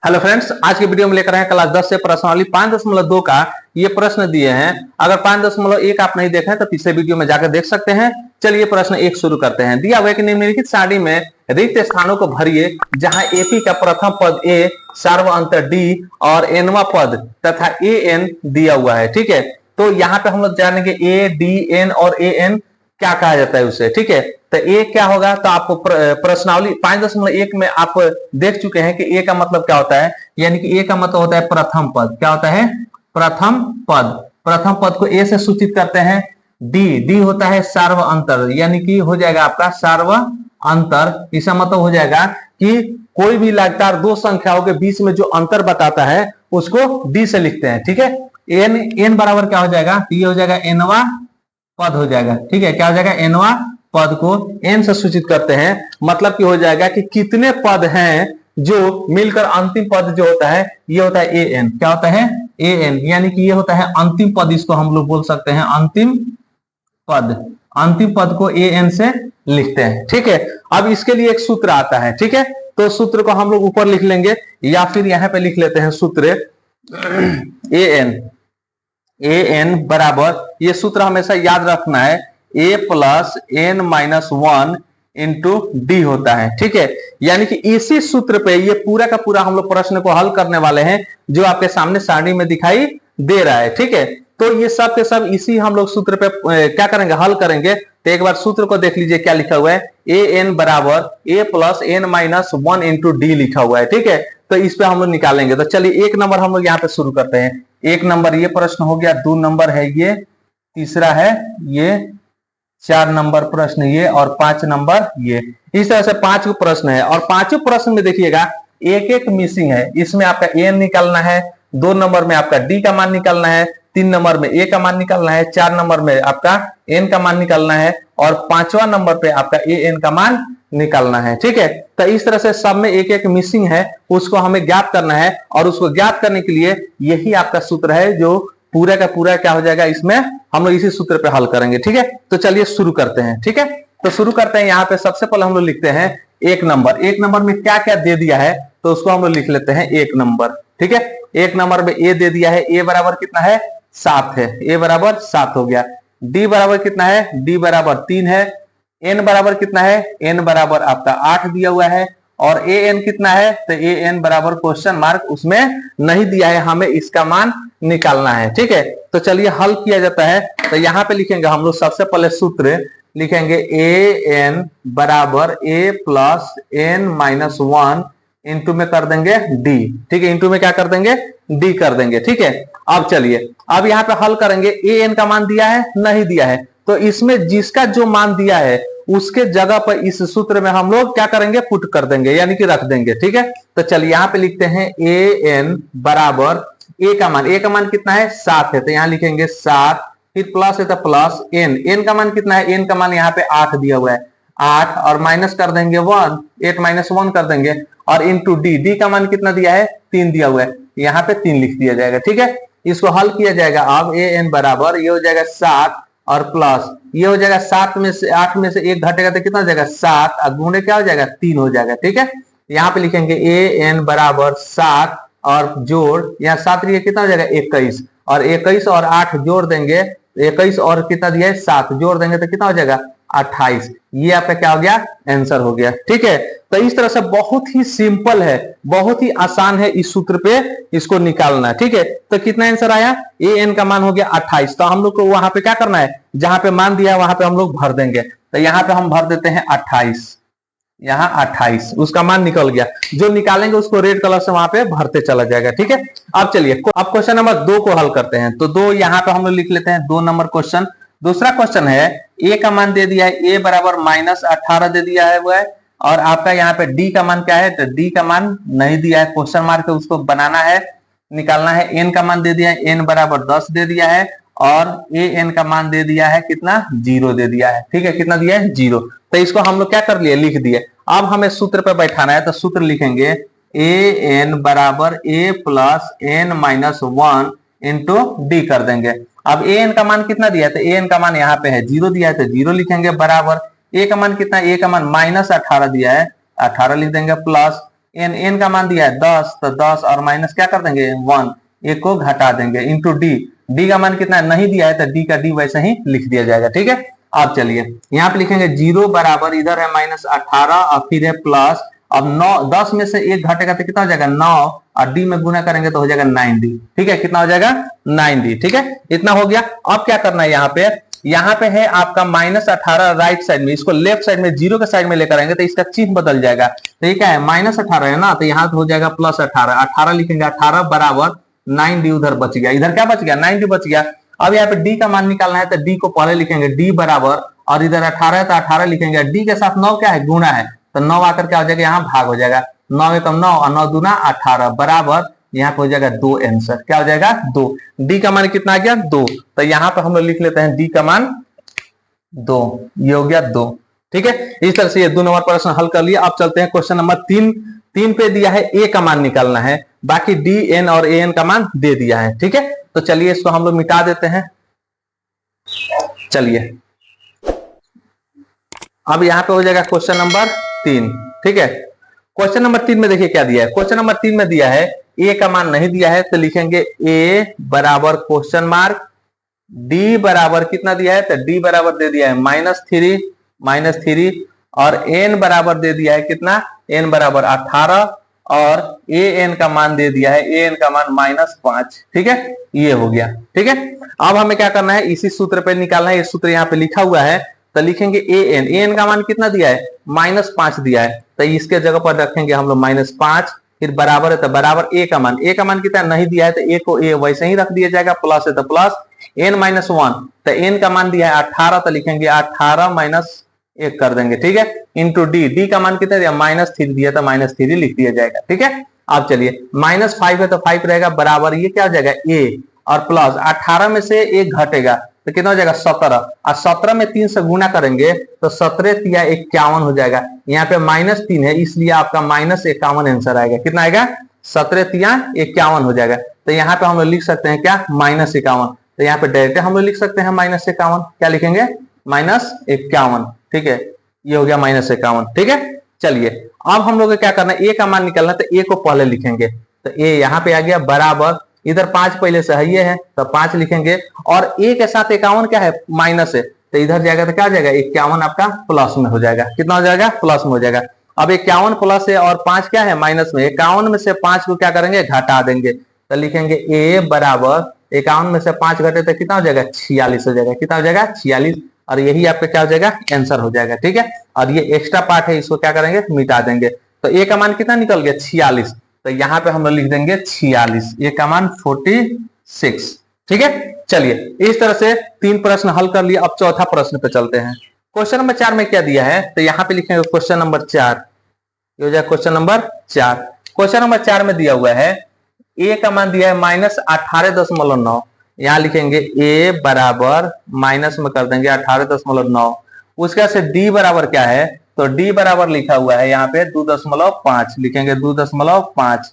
Hello friends, आज की video में लेकर आए क्लास 10 से प्रश्नावली 5.2 का ये प्रश्न दिए हैं। अगर 5.1 आप नहीं देखे तो पिछले वीडियो में जाकर देख सकते हैं। चलिए प्रश्न 1 शुरू करते हैं। दिया हुआ है कि निम्नलिखित सारणी में रिक्त स्थानों को भरिए जहां एपी का प्रथम पद ए, सार्व अंतर डी और एनवा पद तथा ए एन दिया हुआ है। ठीक है, तो यहाँ पे हम लोग जानेंगे ए, डी, एन और ए एन क्या कहा जाता है उसे। ठीक है, तो ए क्या होगा, तो आपको प्रश्नावली 5.1 में आप देख चुके हैं कि ए का मतलब क्या होता है। यानी कि ए का मतलब होता है प्रथम पद। क्या होता है? प्रथम पद। प्रथम पद को ए से सूचित करते हैं। डी होता है सार्व अंतर, यानी कि हो जाएगा आपका सार्व अंतर। इसका मतलब हो जाएगा कि कोई भी लगातार दो संख्याओं के बीच में जो अंतर बताता है उसको डी से लिखते हैं। ठीक है, एन बराबर क्या हो जाएगा, ये हो जाएगा एनवा पद हो जाएगा। ठीक है, क्या हो जाएगा, एनवा पद को एन से सूचित करते हैं। मतलब कि हो जाएगा कि कितने पद हैं जो मिलकर अंतिम पद जो होता है ये होता है ए एन। क्या होता है? ए एन, यानी कि ये होता है अंतिम पद। इसको हम लोग बोल सकते हैं अंतिम पद। अंतिम पद को ए एन से लिखते हैं। ठीक है, अब इसके लिए एक सूत्र आता है। ठीक है, तो सूत्र को हम लोग ऊपर लिख लेंगे या फिर यहां पे लिख लेते हैं सूत्र ए एन। ए एन बराबर, ये सूत्र हमेशा याद रखना है, a plus n minus 1 into d होता है। ठीक है, यानी कि इसी सूत्र पे ये पूरा का पूरा हम लोग प्रश्न को हल करने वाले हैं जो आपके सामने सारणी में दिखाई दे रहा है। ठीक है, तो ये सब के सब इसी हम लोग सूत्र पे क्या करेंगे, हल करेंगे। तो एक बार सूत्र को देख लीजिए क्या लिखा हुआ है, ए एन बराबर a plus n minus 1 into d लिखा हुआ है। ठीक है, तो इस पे हम लोग निकालेंगे। तो चलिए एक नंबर हम लोग यहाँ पे शुरू करते हैं। एक नंबर ये प्रश्न हो गया, 2 नंबर है ये, तीसरा है ये, 4 नंबर प्रश्न ये और 5 नंबर ये। इस तरह से 5 प्रश्न है और पांचों प्रश्न में देखिएगा एक एक मिसिंग है। इसमें आपका एन निकालना है, 2 नंबर में आपका डी का मान निकालना है, 3 नंबर में ए का मान निकालना है, 4 नंबर में आपका एन का मान निकालना है और 5वां नंबर पे आपका ए एन का मान निकालना है। ठीक है, तो इस तरह से सब में एक एक मिसिंग है, उसको हमें ज्ञात करना है और उसको ज्ञात करने के लिए यही आपका सूत्र है जो पूरा का पूरा क्या हो जाएगा, इसमें हम लोग इसी सूत्र पे हल करेंगे। ठीक है, तो चलिए शुरू करते हैं। ठीक है, तो शुरू करते हैं। यहाँ पे सबसे पहले हम लोग लिखते हैं एक नंबर। एक नंबर में क्या क्या दे दिया है तो उसको हम लोग लिख लेते हैं एक नंबर। ठीक है, एक नंबर में ए दे दिया है, ए बराबर कितना है, 7 है, ए बराबर 7 हो गया। डी बराबर कितना है, डी बराबर 3 है। एन बराबर कितना है, एन बराबर आपका 8 दिया हुआ है और ए एन कितना है, तो ए एन बराबर क्वेश्चन मार्क उसमें नहीं दिया है, हमें इसका मान निकालना है। ठीक है, तो चलिए हल किया जाता है। तो यहाँ पे लिखेंगे हम लोग सबसे पहले सूत्र लिखेंगे ए एन बराबर a plus n minus 1 into में कर देंगे डी। ठीक है, इंटू में क्या कर देंगे, डी कर देंगे। ठीक है, अब चलिए अब यहाँ पे हल करेंगे। ए एन का मान दिया है, नहीं दिया है, तो इसमें जिसका जो मान दिया है उसके जगह पर इस सूत्र में हम लोग क्या करेंगे, पुट कर देंगे, यानी कि रख देंगे। ठीक है, तो चलिए यहाँ पे लिखते हैं ए एन बराबर ए का मान, ए का मान कितना है, 7 है, तो यहाँ लिखेंगे 7, फिर प्लस है तो प्लस एन, एन का मान कितना है, एन का मान यहाँ पे 8 दिया हुआ है, 8 और माइनस कर देंगे 1, 8 माइनस 1 कर देंगे और इंटू डी, डी का मान कितना दिया है, 3 दिया हुआ है, यहाँ पे 3 लिख दिया जाएगा। ठीक है, इसको हल किया जाएगा। अब ए एन बराबर ये हो जाएगा 7 और प्लस ये हो जाएगा 7 में से 8 में से 1 घटेगा तो कितना हो जाएगा, 7 और गुणे क्या हो जाएगा, 3 हो जाएगा। ठीक है, यहाँ पे लिखेंगे ए एन बराबर 7 और जोड़, यहाँ 7 लिखे कितना हो जाएगा, 21 और 21 और 8 जोड़ देंगे, 21 और कितना दिया है, 7 जोड़ देंगे तो कितना हो जाएगा, 28। ये आपका क्या हो गया, आंसर हो गया। ठीक है, तो इस तरह से बहुत ही सिंपल है, बहुत ही आसान है इस सूत्र पे इसको निकालना। ठीक है, तो कितना आंसर आया, ए एन का मान हो गया 28। तो हम लोग को वहां पे क्या करना है, जहां पे मान दिया वहां पे हम लोग भर देंगे। तो यहाँ पे हम भर देते हैं 28, यहाँ 28 उसका मान निकल गया। जो निकालेंगे उसको रेड कलर से वहां पे भरते चला जाएगा। ठीक है, अब चलिए अब क्वेश्चन नंबर 2 को हल करते हैं। तो 2 यहाँ पे हम लोग लिख लेते हैं, 2 नंबर क्वेश्चन। दूसरा क्वेश्चन है, ए का मान दे दिया है, ए बराबर -18 दे दिया है वो है, और आपका यहाँ पे डी का मान क्या है, तो डी का मान नहीं दिया है, क्वेश्चन मार्क है, उसको बनाना है, निकालना है। एन का मान दे दिया है, एन बराबर 10 दे दिया है और ए एन का मान दे दिया है कितना, 0 दे दिया है। ठीक है, कितना दिया है, 0। तो इसको हम लोग क्या कर लिए, लिख दिए। अब हमें सूत्र पर बैठाना है, तो सूत्र लिखेंगे ए एन बराबर a plus n minus 1 into d कर देंगे। अब ए एन का मान कितना दिया है, तो ए एन का मान यहाँ पे है 0 दिया है, तो 0 लिखेंगे बराबर ए का मान कितना, ए का मान -18 दिया है, 18 लिख देंगे प्लस एन, एन का मान दिया है 10, तो 10 और माइनस क्या कर देंगे 1, एक को घटा देंगे, इंटू डी, डी का मान कितना है नहीं दिया है, तो डी का डी वैसे ही लिख दिया जाएगा। ठीक है, अब चलिए यहाँ पे लिखेंगे 0 बराबर, इधर है -18 और फिर है प्लस, अब 9, 10 में से एक घटेगा तो कितना हो जाएगा 9, और डी में गुना करेंगे तो हो जाएगा 9d। ठीक है, कितना हो जाएगा 9d। ठीक है, इतना हो गया। अब क्या करना है, यहाँ पे है आपका -18 राइट साइड में, इसको लेफ्ट साइड में 0 के साइड में लेकर आएंगे तो इसका चिन्ह बदल जाएगा। तो ये क्या है -18 है ना, तो यहाँ हो जाएगा +18, 18 लिखेंगे, 18 बराबर 9d, उधर बच गया, इधर क्या बच गया 9d बच गया। अब यहाँ पे d का मान निकालना है, तो d को पहले लिखेंगे, d बराबर, और इधर 18 है तो 18 लिखेंगे, d के साथ 9 क्या है गुणा है, तो 9 आकर क्या हो जाएगा यहाँ भाग हो जाएगा, 9 एकम 9 और 9 दूना 18 बराबर, यहाँ पे हो जाएगा 2 आंसर, क्या हो जाएगा 2। डी का मान कितना आ गया 2, तो यहाँ पे हम लोग लिख लेते हैं डी का मान 2, ये हो गया 2। ठीक है, इस तरह से ये 2 नंबर प्रश्न हल कर लिया। अब चलते हैं क्वेश्चन नंबर 3 पे दिया है ए का मान निकालना है, बाकी डी एन और ए एन का मान दे दिया है। ठीक है, तो चलिए इसको हम लोग मिटा देते हैं। चलिए अब यहाँ पे हो जाएगा क्वेश्चन नंबर 3। ठीक है, क्वेश्चन नंबर 3 में देखिए क्या दिया है, क्वेश्चन नंबर 3 में दिया है ए का मान नहीं दिया है, तो लिखेंगे ए बराबर क्वेश्चन मार्क, डी बराबर कितना दिया है, तो डी बराबर दे दिया है -3 और एन बराबर दे दिया है कितना, एन बराबर 18 और ए एन का मान दे दिया है, ए एन का मान -5। ठीक है, ये हो गया। ठीक है, अब हमें क्या करना है, इसी सूत्र पे निकालना है, ये सूत्र यहाँ पे लिखा हुआ है, तो लिखेंगे ए एन का मान कितना दिया है -5 दिया है, तो इसके जगह पर रखेंगे हम लोग -5, फिर बराबर है तो बराबर ए का मान कितना नहीं दिया है, तो ए को ए वैसे ही रख दिया जाएगा, प्लस है तो प्लस, n-1 तो n का मान दिया है 18, तो लिखेंगे 18 -1 कर देंगे। ठीक है, इंटू डी का मान कितना दिया -3 दिया, तो -3 लिख दिया जाएगा। ठीक है, अब चलिए -5 है तो 5 रहेगा, बराबर ये क्या हो जाएगा a, और प्लस 18 में से एक घटेगा तो कितना हो जाएगा 17, और 17 में 3 से गुना करेंगे तो 17 तिया 51 हो जाएगा। यहाँ पे -3 है इसलिए आपका -51 आंसर आएगा। कितना आएगा 17 तिया 51 हो जाएगा। तो यहाँ पे हम लोग लिख सकते हैं क्या -51, तो यहाँ पे डायरेक्ट हम लोग लिख सकते हैं -51, क्या लिखेंगे -51। ठीक है, ये हो गया -51। ठीक है, चलिए अब हम लोग को क्या करना है, ए का मान निकालना है, तो ए को पहले लिखेंगे, तो ए यहाँ पे आ गया बराबर, इधर 5 पहले से है ये है तो 5 लिखेंगे, और ए के साथ 51 क्या है माइनस है, तो इधर जाएगा तो क्या हो जाएगा 51 आपका प्लस में हो जाएगा। कितना हो जाएगा प्लस में हो जाएगा। अब 51 प्लस है और 5 क्या है माइनस में, 51 में से 5 को क्या करेंगे घटा देंगे, तो लिखेंगे ए बराबर 51 में से 5 घटे तो कितना हो जाएगा 46 हो जाएगा। कितना हो जाएगा 46, और यही आपका क्या हो जाएगा आंसर हो जाएगा। ठीक है, और ये एक्स्ट्रा पार्ट है इसको क्या करेंगे मिटा देंगे, तो ए का मान कितना निकल गया 46, तो यहाँ पे हम लोग लिख देंगे 46, ए का मान 46। ठीक है, चलिए इस तरह से 3 प्रश्न हल कर लिए। अब चौथा प्रश्न पे चलते हैं। क्वेश्चन नंबर 4 में क्या दिया है, तो यहाँ पे लिखेंगे क्वेश्चन नंबर 4, ये हो जाएगा क्वेश्चन नंबर 4। क्वेश्चन नंबर 4 में दिया हुआ है ए का मान दिया है -18.9, यहाँ लिखेंगे ए बराबर माइनस में कर देंगे 18.9, उसके से डी बराबर क्या है, तो डी बराबर लिखा हुआ है यहाँ पे 2.5 लिखेंगे 2.5।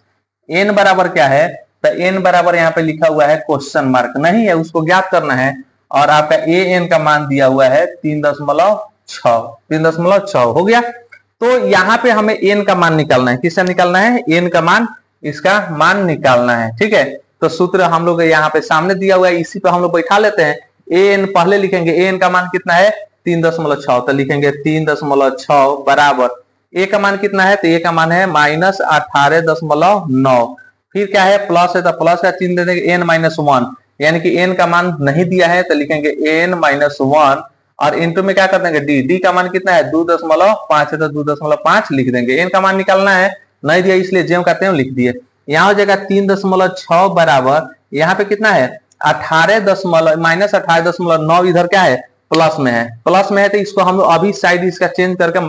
एन बराबर क्या है, तो एन बराबर यहाँ पे लिखा हुआ है क्वेश्चन मार्क नहीं है, उसको ज्ञात करना है, और आपका ए एन का मान दिया हुआ है 3.6 हो गया। तो यहाँ पे हमें एन का मान निकालना है, किसका निकालना है एन का मान, इसका मान निकालना है। ठीक है, तो सूत्र हम लोग यहाँ पे सामने दिया हुआ है, इसी पे हम लोग बैठा लेते हैं। ए एन पहले लिखेंगे, ए एन का मान कितना है 3.6, तो लिखेंगे 3.6 बराबर ए का मान कितना है, तो ए का मान है -18.9, फिर क्या है प्लस है तो प्लस का चिन्ह दे देंगे n-1, यानी कि n का मान नहीं दिया है तो लिखेंगे n-1, और इंटू में क्या कर देंगे डी का मान कितना है 2.5 है तो 2.5 लिख देंगे। n का मान निकालना है, नहीं दिया इसलिए जेम करते हैं लिख दिए। यहाँ हो जाएगा 3.6 बराबर, यहाँ पे कितना है -18.9, इधर क्या है प्लस में है, तो इसको हम लोग अभी साइड इसका चेंज करके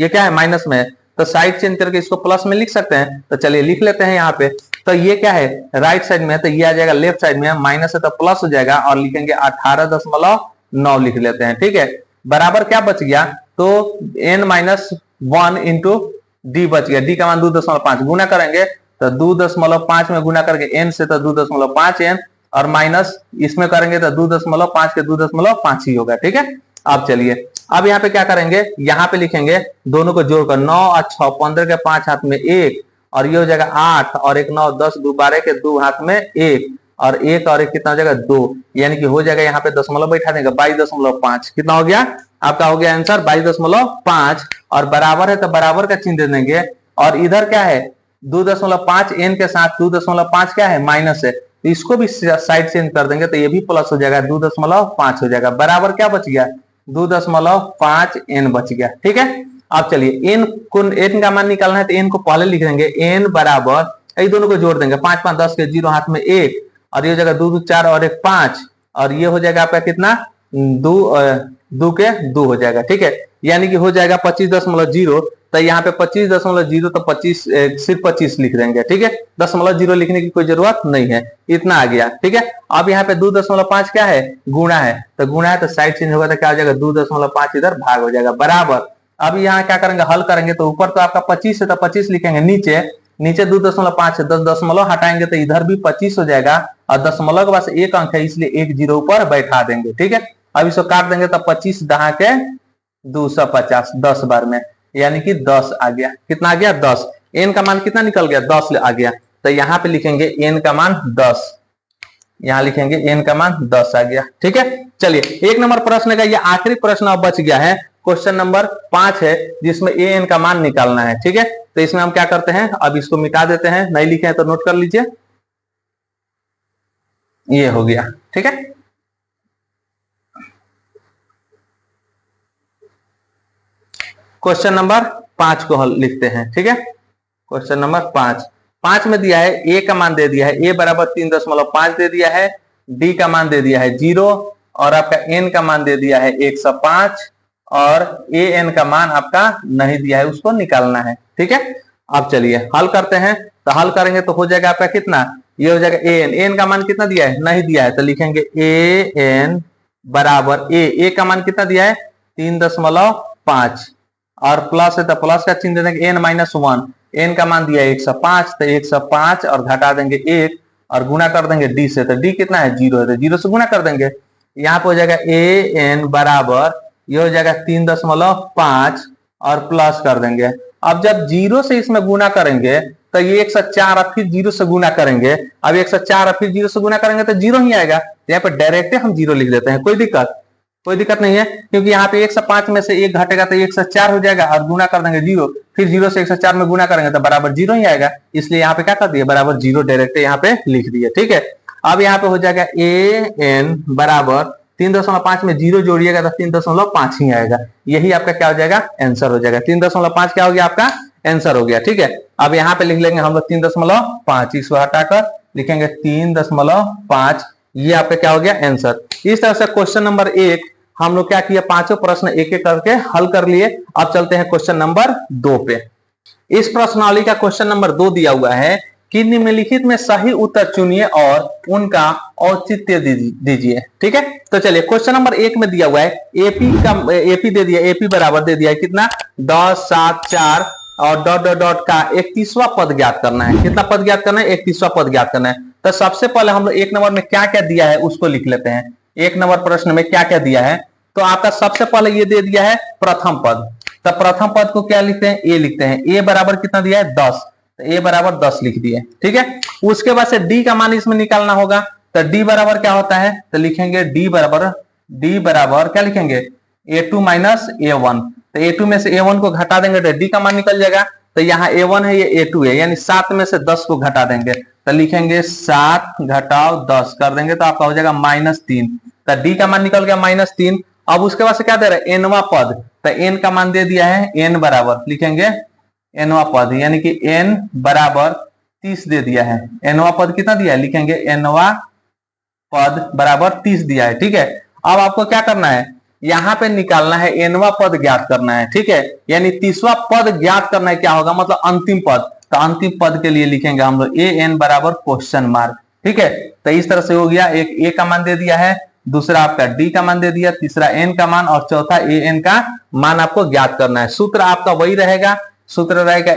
ये क्या है माइनस में है, तो साइड चेंज करके इसको प्लस में लिख सकते हैं। तो चलिए लिख लेते हैं यहाँ पे, तो ये क्या है राइट साइड में है, तो ये आ जाएगा लेफ्ट साइड में है, माइनस है तो प्लस हो जाएगा, और लिखेंगे 18.9 लिख लेते हैं। ठीक है, बराबर क्या बच गया, तो n-1 इंटू डी बच गया, डी का मान 2.5 गुना करेंगे तो 2.5 में गुना करके n से तो 2.5 n, और माइनस इसमें करेंगे तो 2.5 के 2.5 ही होगा। ठीक है, अब चलिए, अब यहाँ पे क्या करेंगे, यहाँ पे लिखेंगे दोनों को जोड़कर 9 और 6, 15 के 5 हाथ में 1, और ये हो जाएगा 8, और 1 9 10 2 12 के 2 हाथ में 1, और 1 और 1 कितना हो जाएगा 2, यानी कि हो जाएगा यहाँ पे दशमलव बैठा देंगे 22.5। कितना हो गया आपका, हो गया आंसर 22.5, और बराबर है तो बराबर का चिन्ह दे देंगे, और इधर क्या है 2.5 n के साथ 2.5 क्या है माइनस है, तो इसको भी साइड चेंज कर देंगे तो ये भी प्लस हो जाएगा, 2.5 हो जाएगा, बराबर क्या बच गया 2.5 n बच गया। ठीक है, अब चलिए n का मान निकालना है तो n को पहले लिख देंगे, n बराबर ये दोनों को जोड़ देंगे 5 5 10 के 0 हाथ में 1, और ये हो जाएगा 2 2 4 और 1 5, और ये हो जाएगा आपका कितना 2 के 2 हो जाएगा। ठीक है, यानी कि हो जाएगा 25.0, तो यहाँ पे 25.0 तो 25 सिर्फ 25 लिख देंगे। ठीक है, 0.0 लिखने की कोई जरूरत नहीं है, इतना आ गया। ठीक है, अब यहाँ पे 2.5 क्या है गुणा है, तो गुणा है तो साइड चेंज होगा तो क्या हो जाएगा 2.5 इधर भाग हो जाएगा, बराबर। अब यहाँ क्या करेंगे, हल करेंगे तो ऊपर तो आपका 25 है तो 25 लिखेंगे, नीचे 2.5 है 10 दशमलव हटाएंगे तो इधर भी 25 हो जाएगा, और दशमलव के पास एक अंक है इसलिए एक जीरो ऊपर बैठा देंगे। ठीक है, अब इसको काट देंगे तो 25 दहा के 250 10 बार में, यानी कि 10 आ गया। कितना आ गया 10, n का मान कितना निकल गया 10 आ गया, तो यहाँ पे लिखेंगे n का मान 10, यहाँ लिखेंगे n का मान 10 आ गया। ठीक है, चलिए 1 नंबर प्रश्न का ये आखिरी प्रश्न अब बच गया है, क्वेश्चन नंबर 5 है, जिसमें an का मान निकालना है। ठीक है, तो इसमें हम क्या करते हैं, अब इसको मिटा देते हैं, नहीं लिखे हैं तो नोट कर लीजिए, ये हो गया। ठीक है, क्वेश्चन नंबर 5 को हल लिखते हैं। ठीक है, क्वेश्चन नंबर 5 में दिया है a का मान दे दिया है, a बराबर 3.5 दे दिया है, d का मान दे दिया है 0, और आपका n का मान दे दिया है 105, और an का मान आपका नहीं दिया है, उसको निकालना है। ठीक है, अब चलिए हल करते हैं, तो हल करेंगे तो हो जाएगा आपका कितना, ये हो जाएगा an का मान कितना दिया है नहीं दिया है, तो लिखेंगे an बराबर a का मान कितना दिया है 3.5, और प्लस है तो प्लस का चिन्ह दे देंगे, n-1, n का मान दिया है 105, तो 105 और घटा देंगे 1, और गुणा कर देंगे d से, तो d कितना है 0 है, तो 0 से गुणा कर देंगे, यहाँ पे हो जाएगा an बराबर ये हो जाएगा 3.5, और प्लस कर देंगे। अब जब 0 से इसमें गुणा करेंगे तो ये 104, अब फिर 0 से गुणा करेंगे, अब 104 फिर 0 से गुणा करेंगे तो 0 ही आएगा, यहाँ पे डायरेक्ट हम 0 लिख देते हैं, कोई दिक्कत नहीं है, क्योंकि यहाँ पे 105 में से 1 घटेगा तो 104 हो जाएगा, और गुणा कर देंगे 0, फिर 0 से 104 में गुणा करेंगे तो बराबर 0 ही आएगा, इसलिए यहाँ पे क्या कर दिए बराबर 0 डायरेक्ट यहाँ पे लिख दिए। ठीक है, अब यहाँ पे हो जाएगा an बराबर 3.5 में 0 जोड़िएगा तो 3.5 ही आएगा, यही आपका क्या हो जाएगा आंसर हो जाएगा, 3.5 क्या हो गया आपका आंसर हो गया। ठीक है, अब यहाँ पे लिख लेंगे हम लोग 3.5, इसको हटाकर लिखेंगे 3.5, ये आपका क्या हो गया आंसर। इस तरह से क्वेश्चन नंबर 1 हम लोग क्या किया, पांचों प्रश्न एक एक करके हल कर लिए। अब चलते हैं क्वेश्चन नंबर 2 पे। इस प्रश्नावली का क्वेश्चन नंबर 2 दिया हुआ है कि निम्नलिखित में सही उत्तर चुनिए और उनका औचित्य दीजिए। ठीक है, तो चलिए क्वेश्चन नंबर 1 में दिया हुआ है एपी दे दिया, एपी बराबर दे दिया है कितना 10 7 4 और डॉट डॉट डॉट का 31वां पद ज्ञात करना है। कितना पद ज्ञात करना है 31वां पद ज्ञात करना है। तो सबसे पहले हम लोग 1 नंबर में क्या क्या दिया है उसको लिख लेते हैं। 1 नंबर प्रश्न में क्या क्या दिया है, तो आपका सबसे पहले ये दे दिया है प्रथम पद, तो प्रथम पद को क्या लिखते हैं ए लिखते हैं, ए बराबर कितना दिया है 10, तो ए बराबर 10 लिख दिए। ठीक है, उसके बाद से डी का मान इसमें निकालना होगा, तो डी बराबर क्या होता है, तो लिखेंगे डी बराबर क्या लिखेंगे a2 माइनस a1, तो a2 में से a1 को घटा देंगे तो d का मान निकल जाएगा, तो यहाँ a1 है ये a2 है, यानी 7 में से 10 को घटा देंगे तो लिखेंगे 7 घटाओ 10 कर देंगे तो आपका हो जाएगा -3, तो d का मान निकल गया -3। अब उसके बाद से क्या दे रहा है nवां पद, तो n का मान दे दिया है n बराबर लिखेंगे nवां पद, यानी कि n बराबर 30 दे दिया है। nवां पद कितना दिया है, लिखेंगे nवां पद बराबर 30 दिया है। ठीक है, अब आपको क्या करना है, यहाँ पे निकालना है nवां पद ज्ञात करना है। ठीक है, यानी 30वां पद ज्ञात करना है, क्या होगा मतलब अंतिम पद, तो अंतिम पद के लिए लिखेंगे हम लोग an बराबर क्वेश्चन मार्क। ठीक है, तो इस तरह से हो गया, एक a का मान दे दिया है, दूसरा आपका d का मान दे दिया, तीसरा n का मान और चौथा an का मान आपको ज्ञात करना है। सूत्र आपका वही रहेगा, सूत्र रहेगा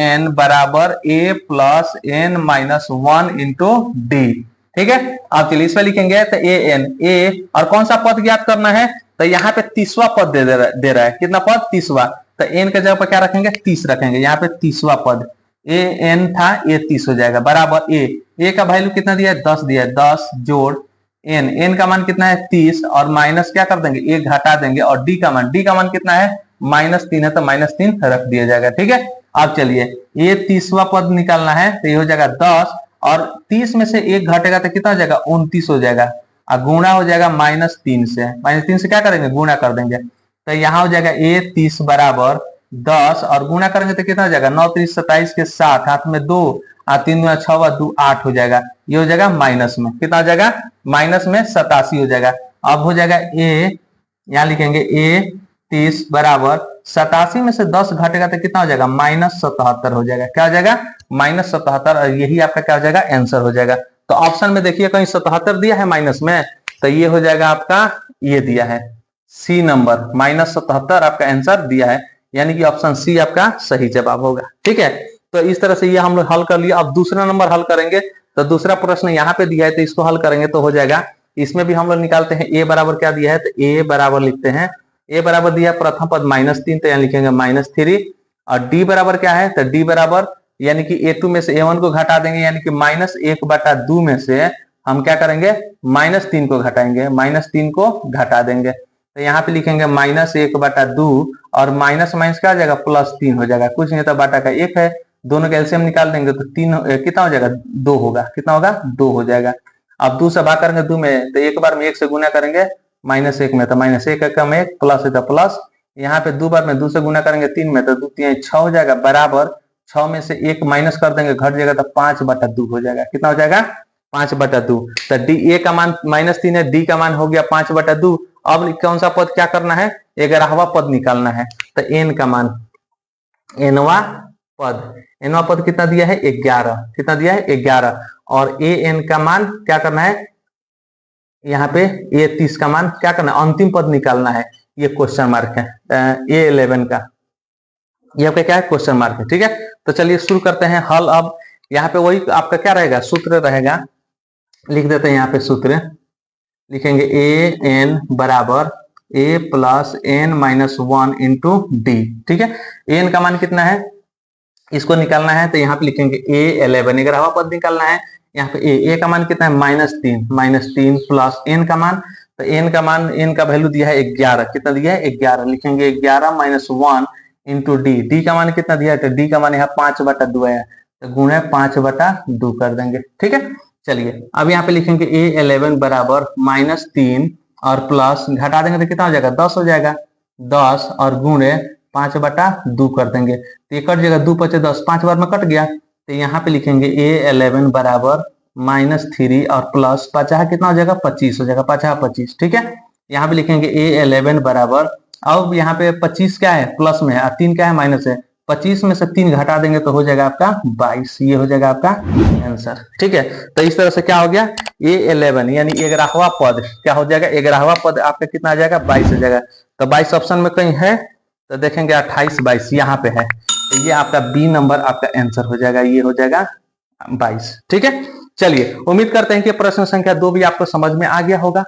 an बराबर a plus n minus 1 into D. ठीक है, आप चलिए इस पर लिखेंगे तो an a और कौन सा पद ज्ञात करना है, तो यहाँ पे 30वां पद दे रहा है। कितना पद? 30वां। तो एन के जगह पर क्या रखेंगे? 30 रखेंगे। यहाँ पे 30वां पद ए एन था, ये 30 हो जाएगा बराबर ए का वैल्यू कितना दिया है? 10 दिया है। 10 जोड़ एन का मान कितना है? 30 और माइनस क्या कर देंगे? एक घटा देंगे। और डी का मान कितना है? -3 है, तो -3 रख दिया जाएगा। ठीक है। अब चलिए ये 30वां पद निकालना है, तो ये हो जाएगा 10 और 30 में से एक घटेगा तो कितना हो जाएगा? 29 हो जाएगा। और गुणा हो जाएगा -3 से। -3 से क्या करेंगे? गुणा कर देंगे। तो यहाँ हो जाएगा ए 30 बराबर 10 और गुणा करेंगे तो कितना हो जाएगा? 9 3 27 के 7, हाथ में 2 और 3 में 6 2 8 हो जाएगा। ये हो जाएगा माइनस में। कितना हो जाएगा? माइनस में 87 हो जाएगा। अब हो जाएगा ए, यहाँ लिखेंगे ए 30 बराबर 87 में से 10 घटेगा तो कितना हो जाएगा? -77 हो जाएगा। क्या हो जाएगा? -77। और यही आपका क्या हो जाएगा? आंसर हो जाएगा। तो ऑप्शन में देखिए कहीं 77 दिया है माइनस में, तो ये हो जाएगा आपका, ये दिया है सी नंबर -77 आपका आंसर दिया है, यानी कि ऑप्शन सी आपका सही जवाब होगा। ठीक है। तो इस तरह से ये हम लोग हल कर लिया। अब दूसरा नंबर हल करेंगे। तो दूसरा प्रश्न यहाँ पे दिया है, तो इसको हल करेंगे तो हो जाएगा। इसमें भी हम लोग निकालते हैं ए बराबर क्या दिया है, तो ए बराबर लिखते हैं, ए बराबर दिया प्रथम पद -3, तो यहाँ लिखेंगे -3। और डी बराबर क्या है, तो डी बराबर यानी कि A2 में से A1 को घटा देंगे, यानी कि -1/2 में से हम क्या करेंगे? -3 को घटाएंगे, -3 को घटा देंगे। तो यहाँ पे लिखेंगे -1/2 और माइनस माइनस क्या हो जाएगा? +3 हो जाएगा। कुछ नहीं तो बाटा का 1 है, दोनों का एलसीएम निकाल देंगे तो 3 कितना हो जाएगा? 2 होगा। कितना होगा? 2 हो जाएगा। अब 2 से भाग करेंगे 2 में, तो एक बार में 1 से गुना करेंगे -1 में, तो -1 कम 1 प्लस है तो प्लस। यहाँ पे 2 बार में 2 से गुना करेंगे 3 में, तो 2 3 6 हो जाएगा बराबर 6 में से 1 माइनस कर देंगे, घट जाएगा तो 5/2 हो जाएगा। कितना हो जाएगा? 5/2। तो डी ए का मान -3 है, डी का मान हो गया 5/2। अब कौन सा पद क्या करना है? 11वां पद निकालना है। तो एन का मान, एनवा पद कितना दिया है? 11। कितना दिया है? 11। और ए एन का मान क्या करना है? यहाँ पे ए 30 का मान क्या करना है? अंतिम पद निकालना है। ये क्वेश्चन मार्क है ए 11 का, ये आपका क्या है? क्वेश्चन मार्क है। ठीक है। तो चलिए शुरू करते हैं हल। अब यहाँ पे वही आपका क्या रहेगा? सूत्र रहेगा। लिख देते हैं यहाँ पे सूत्र, लिखेंगे ए एन बराबर a plus N -1 into D. ठीक है। एन का मान कितना है इसको निकालना है, तो यहाँ पे लिखेंगे ए 11, 11वां पद निकालना है। यहाँ पे ए का मान कितना है? -3 प्लस एन का मान, तो एन का वैल्यू दिया है 11। कितना दिया है? 11। लिखेंगे 11 -1 इंटू डी का मान कितना दिया है? तो डी का मान यहाँ 5/2 है, तो गुणे 5/2 कर देंगे। ठीक है। चलिए अब यहाँ पे लिखेंगे ए 11 बराबर -3 और प्लस घटा देंगे तो कितना हो जाएगा? 10 हो जाएगा। 10 और गुणे 5/2 कर देंगे, तो ये कट जाएगा, 2 5 10, 5 बार में कट गया। तो यहाँ पे लिखेंगे ए 11 बराबर -3 और प्लस 50 कितना हो जाएगा? 25 हो जाएगा। 50 25। ठीक है। यहाँ पे लिखेंगे ए 11 बराबर, अब यहाँ पे 25 क्या है? प्लस में है और 3 क्या है? माइनस है। 25 में से 3 घटा देंगे तो हो जाएगा आपका 22। ये हो जाएगा आपका आंसर। ठीक है। तो इस तरह से क्या हो गया? ए 11 यानी 11वां पद क्या हो जाएगा? 11वां पद आपका कितना आ जाएगा? 22 हो जाएगा। तो 22 ऑप्शन में कहीं है, तो देखेंगे 28 22 यहाँ पे है, तो ये आपका बी नंबर आपका आंसर हो जाएगा। ये हो जाएगा 22। ठीक है। चलिए उम्मीद करते हैं कि प्रश्न संख्या 2 भी आपको समझ में आ गया होगा।